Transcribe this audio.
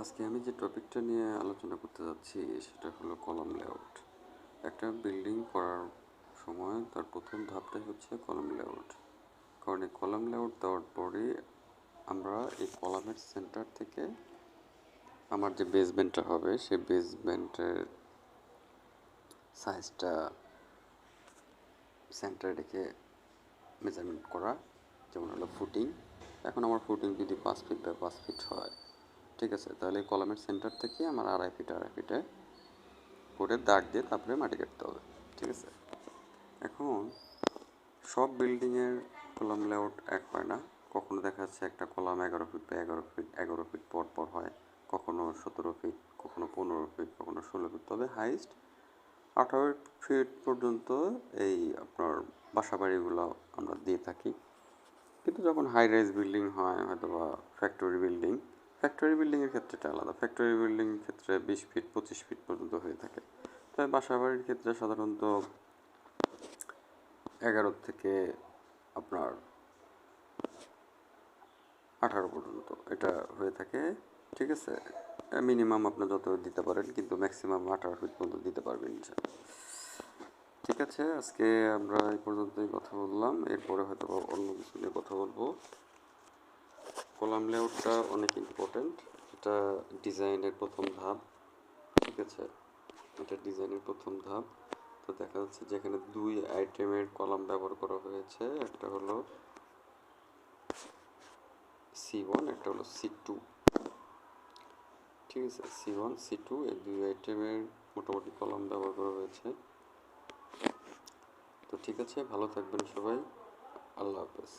আজকে আমি যে টপিকটা নিয়ে আলোচনা করতে যাচ্ছি সেটা হলো কলাম লেআউট। একটা বিল্ডিং করার সময় তার প্রথম ধাপটাই হচ্ছে কলাম লেআউট। কারণ এই কলাম লেআউট দেওয়ার পরে আমরা এই কলামের সেন্টার থেকে আমার যে বেসমেন্টটা হবে সেই বেসমেন্টের সাইজটা সেন্টারে রেখে মেজারমেন্ট করা, যেমন হলো ফুটিং। এখন আমার ফুটিং যদি 5 ফিট বা 5 ফিট হয়, ঠিক আছে, তাহলে এই কলামের সেন্টার থেকে আমার আড়াই ফিটে করে দাগ দিয়ে তারপরে মাটি কাটতে হবে, ঠিক আছে। এখন সব বিল্ডিংয়ের কলাম লেআউট এক হয় না। কখনো দেখা যাচ্ছে একটা কলাম 11 ফিট বা 11 ফিট পর পর হয়, কখনো 17 ফিট, কখনো 15 ফিট, কখনো 16 ফিট, তবে হাইস্ট 18 ফিট পর্যন্ত এই আপনার বাসা বাড়িগুলো আমরা দিয়ে থাকি। কিন্তু যখন হাই রাইজ বিল্ডিং হয়, হয়তো বা ফ্যাক্টরি বিল্ডিংয়ের ক্ষেত্রে এটা আলাদা। ফ্যাক্টরি বিল্ডিংয়ের ক্ষেত্রে 20 ফিট 25 ফিট পর্যন্ত হয়ে থাকে। তবে বাসা বাড়ির ক্ষেত্রে সাধারণত 11 থেকে আপনার 18 পর্যন্ত এটা হয়ে থাকে, ঠিক আছে। মিনিমাম আপনার যত দিতে পারেন, কিন্তু ম্যাক্সিমাম 18 ফিট পর্যন্ত দিতে পারবেন ইনশাআল্লাহ। ঠিক আছে, আজকে আমরা এই পর্যন্তই কথা বললাম, এরপরে হয়তো অন্য কিছু নিয়ে কথা বলবো। কলাম লেআউটটা অনেক ইম্পর্টেন্ট, এটা ডিজাইনের প্রথম ধাপ, ঠিক আছে। এটা ডিজাইনের প্রথম ধাপ। তো দেখা যাচ্ছে যেখানে 2 আইটেমের কলাম ব্যবহার করা হয়েছে, একটা হলো C1, একটা হলো C2, ঠিক আছে। C1 C2 এই 2 আইটেমের মোটামুটি কলাম ব্যবহার করা হয়েছে। তো ঠিক আছে, ভালো থাকবেন সবাই, আল্লাহ হাফেজ।